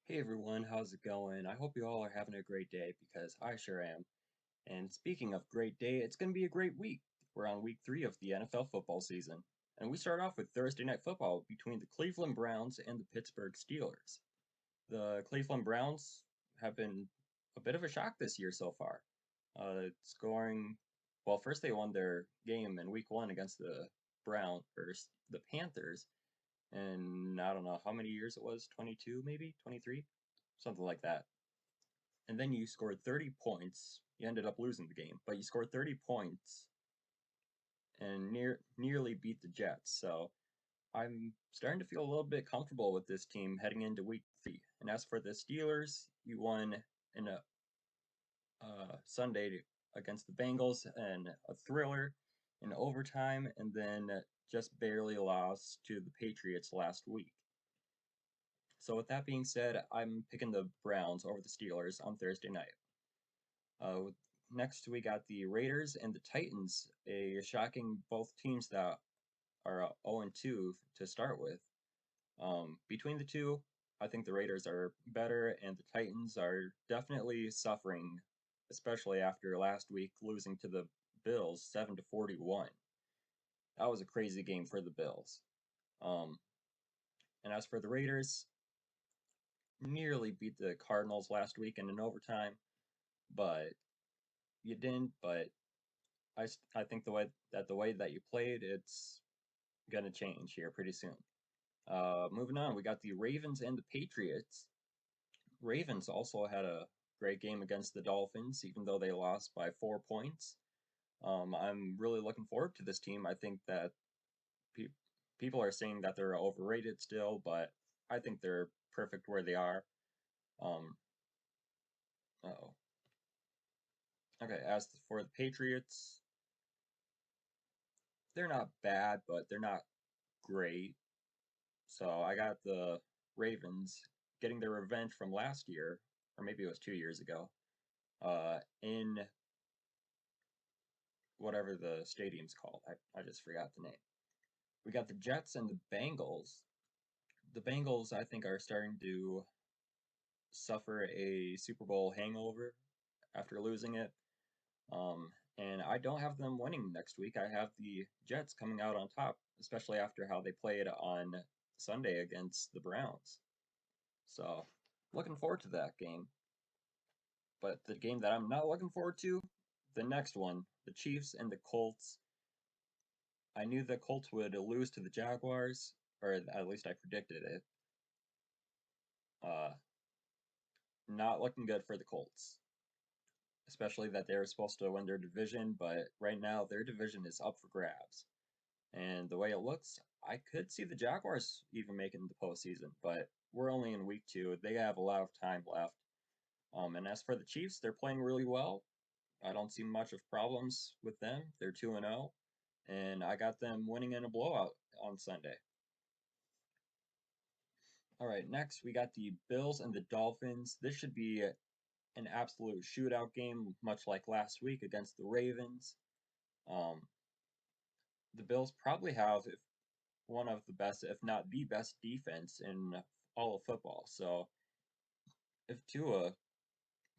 Hey everyone, how's it going? I hope you all are having a great day because I sure am. And speaking of great day, it's going to be a great week. We're on week 3 of the NFL football season. And we start off with Thursday night football between the Cleveland Browns and the Pittsburgh Steelers. The Cleveland Browns have been a bit of a shock this year so far. Scoring, well, first they won their game in week 1 against the the Panthers, and I don't know how many years it was, 22 maybe, 23, something like that. And then you scored 30 points. You ended up losing the game, but you scored 30 points and nearly beat the Jets. So I'm starting to feel a little bit comfortable with this team heading into week 3. And as for the Steelers, you won in a Sunday against the Bengals and a thriller in overtime, and then just barely lost to the Patriots last week. So with that being said, I'm picking the Browns over the Steelers on Thursday night. Uh, Next, we got the Raiders and the Titans, a shocking both teams that are 0-2 to start with. Between the two, I think the Raiders are better, and the Titans are definitely suffering, especially after last week losing to the Bills 7-41. That was a crazy game for the Bills. Um, and as for the Raiders, nearly beat the Cardinals last week in an overtime, but you didn't. But I think the way that you played, it's gonna change here pretty soon. Moving on, we got the Ravens and the Patriots. Ravens also had a great game against the Dolphins, even though they lost by 4 points. I'm really looking forward to this team. I think that pe people are saying that they're overrated still, but I think they're perfect where they are. Um, oh, okay. As for the Patriots, they're not bad, but they're not great. So I got the Ravens getting their revenge from last year, or maybe it was 2 years ago, in whatever the stadium's called. I just forgot the name. We got the Jets and the Bengals. The Bengals, I think, are starting to suffer a Super Bowl hangover after losing it. Um, and I don't have them winning next week. I have the Jets coming out on top, especially after how they played on Sunday against the Browns. So, looking forward to that game. But the game that I'm not looking forward to, the next one, the Chiefs and the Colts. I knew the Colts would lose to the Jaguars, or at least I predicted it. Uh, Not looking good for the Colts, especially that they were supposed to win their division, but right now their division is up for grabs. And the way it looks, I could see the Jaguars even making the postseason, but we're only in week 2. They have a lot of time left. And as for the Chiefs, they're playing really well. I don't see much of problems with them. They're 2-0, and I got them winning in a blowout on Sunday. All right, next we got the Bills and the Dolphins. This should be an absolute shootout game, much like last week against the Ravens. Um, the Bills probably have one of the best, if not the best, defense in all of football. So if Tua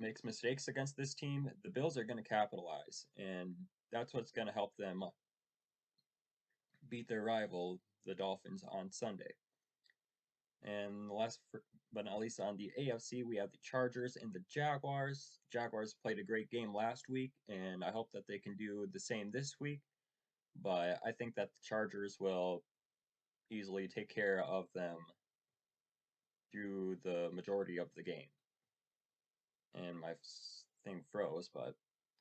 makes mistakes against this team, the Bills are going to capitalize, and that's what's going to help them beat their rival, the Dolphins, on Sunday. And last but not least, on the AFC, we have the Chargers and the Jaguars. Jaguars played a great game last week, and I hope that they can do the same this week. But I think that the Chargers will easily take care of them through the majority of the game. And my thing froze, but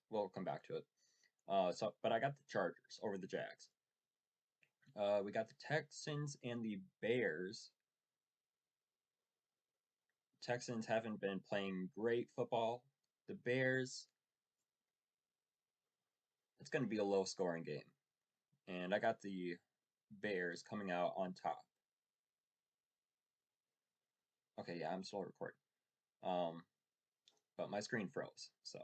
we'll come back to it. But I got the Chargers over the Jags. We got the Texans and the Bears. Texans haven't been playing great football. The Bears, it's going to be a low scoring game. And I got the Bears coming out on top. Okay, yeah, I'm still recording. Um, but my screen froze, so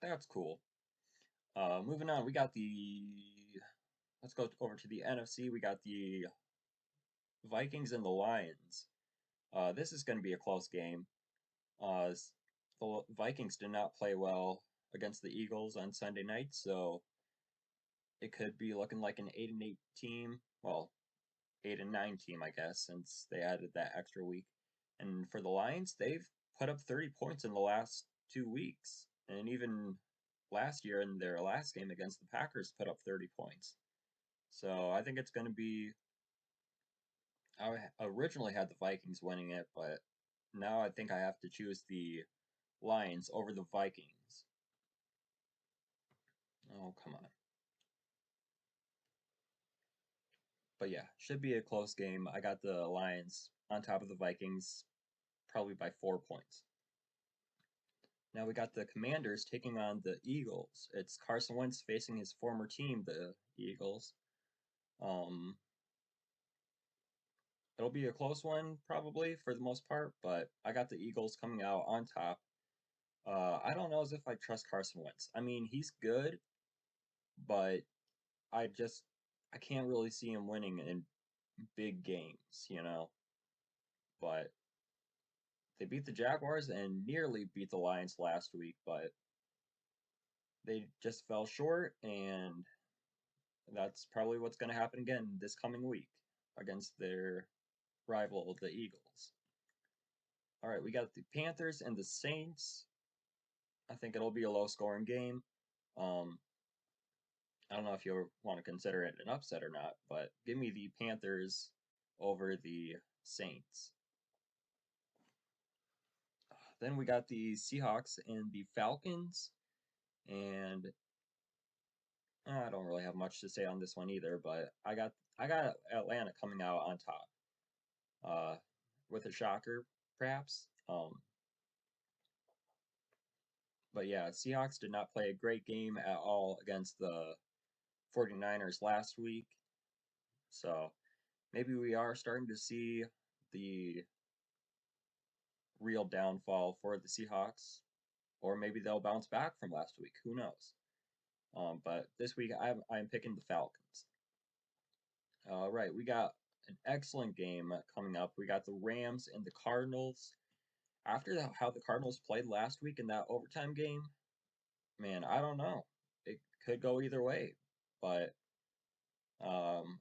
that's cool. Moving on, we got let's go over to the NFC. We got the Vikings and the Lions. This is going to be a close game. The Vikings did not play well against the Eagles on Sunday night, so it could be looking like an 8-8 team. Well, 8-9 team, I guess, since they added that extra week. And for the Lions, they've put up 30 points in the last 2 weeks, and even last year in their last game against the Packers put up 30 points. So I think it's going to be. I originally had the Vikings winning it, but now I think I have to choose the Lions over the Vikings. Oh, come on. But yeah, should be a close game. I got the Lions on top of the Vikings, probably by 4 points. Now we got the Commanders taking on the Eagles. It's Carson Wentz facing his former team, the Eagles. Um, it'll be a close one probably for the most part, but I got the Eagles coming out on top. I don't know as if I trust Carson Wentz. I mean, he's good, but I just I can't really see him winning in big games. But they beat the Jaguars and nearly beat the Lions last week, but they just fell short, and that's probably what's going to happen again this coming week against their rival, the Eagles. All right, we got the Panthers and the Saints. I think it'll be a low scoring game. Um, I don't know if you want to consider it an upset or not, but give me the Panthers over the Saints. Then we got the Seahawks and the Falcons, and I don't really have much to say on this one either. But I got Atlanta coming out on top, with a shocker, perhaps. But yeah, Seahawks did not play a great game at all against the 49ers last week. So maybe we are starting to see the real downfall for the Seahawks, or maybe they'll bounce back from last week. Who knows? But this week I'm picking the Falcons. All right, we got an excellent game coming up. We got the Rams and the Cardinals. After how the Cardinals played last week in that overtime game, man, I don't know. It could go either way, but um,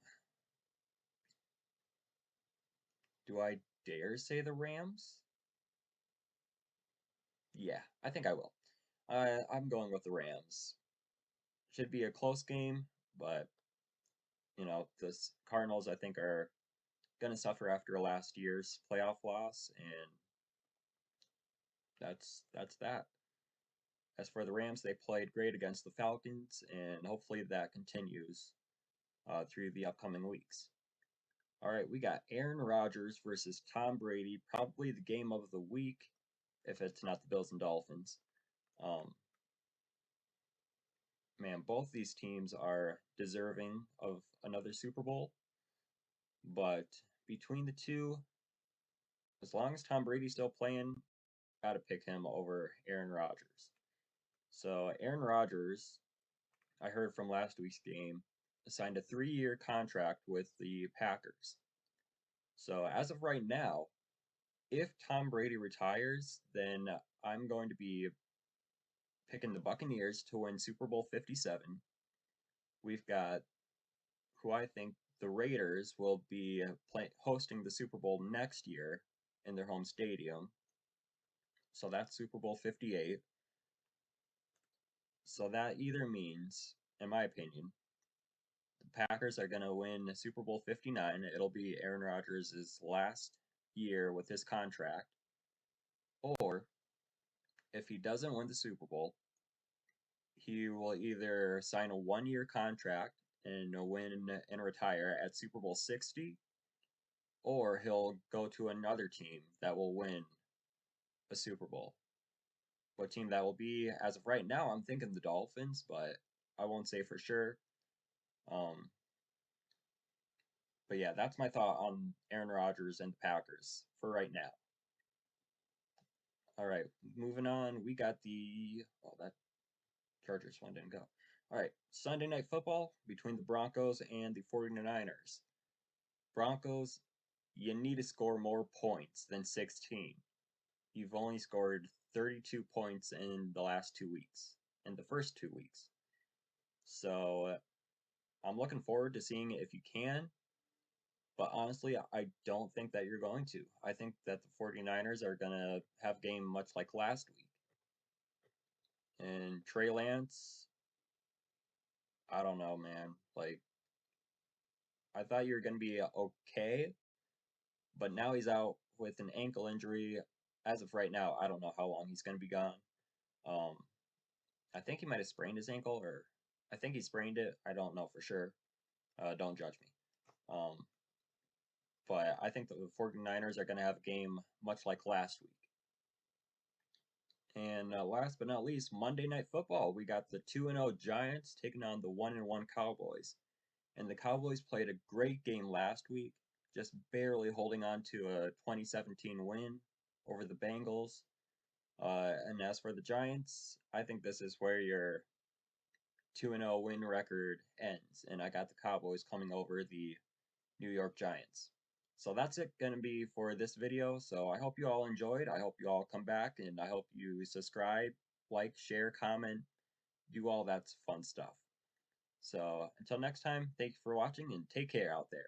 do I dare say the Rams? Yeah, I think I will. I'm going with the Rams. Should be a close game, but the Cardinals I think are going to suffer after last year's playoff loss, and that's that. As for the Rams, they played great against the Falcons, and hopefully that continues through the upcoming weeks. All right, we got Aaron Rodgers versus Tom Brady, probably the game of the week, if it's not the Bills and Dolphins. Um, Man, both these teams are deserving of another Super Bowl, but between the two, as long as Tom Brady's still playing, gotta pick him over Aaron Rodgers. So Aaron Rodgers, I heard from last week's game, signed a 3-year contract with the Packers. So as of right now, if Tom Brady retires, then I'm going to be picking the Buccaneers to win Super Bowl 57. We've got who I think the Raiders will be hosting the Super Bowl next year in their home stadium. So that's Super Bowl 58. So that either means, in my opinion, the Packers are going to win Super Bowl 59. It'll be Aaron Rodgers' last year with his contract. Or if he doesn't win the Super Bowl, he will either sign a 1-year contract and win and retire at Super Bowl 60, or he'll go to another team that will win a Super Bowl. What team that will be, as of right now, I'm thinking the Dolphins, but I won't say for sure. Um, but yeah, that's my thought on Aaron Rodgers and the Packers for right now. All right, moving on. We got that Chargers one didn't go. All right, Sunday Night Football between the Broncos and the 49ers. Broncos you need to score more points than 16. You've only scored 32 points in the last 2 weeks, in the first 2 weeks. So I'm looking forward to seeing if you can, but honestly, I don't think that you're going to. I think that the 49ers are going to have a game much like last week. And Trey Lance, I don't know, man. Like, I thought you were going to be okay, but now he's out with an ankle injury. As of right now, I don't know how long he's going to be gone. Um, I think he might have sprained his ankle, or I think he sprained it. I don't know for sure. Don't judge me. Um, but I think the 49ers are going to have a game much like last week. And last but not least, Monday Night Football. We got the 2-0 Giants taking on the 1-1 Cowboys. And the Cowboys played a great game last week, just barely holding on to a 2017 win over the Bengals. And as for the Giants, I think this is where your 2-0 win record ends. And I got the Cowboys coming over the New York Giants. So that's it going to be for this video. So I hope you all enjoyed. I hope you all come back, and I hope you subscribe, like, share, comment, do all that fun stuff. So until next time, thank you for watching and take care out there.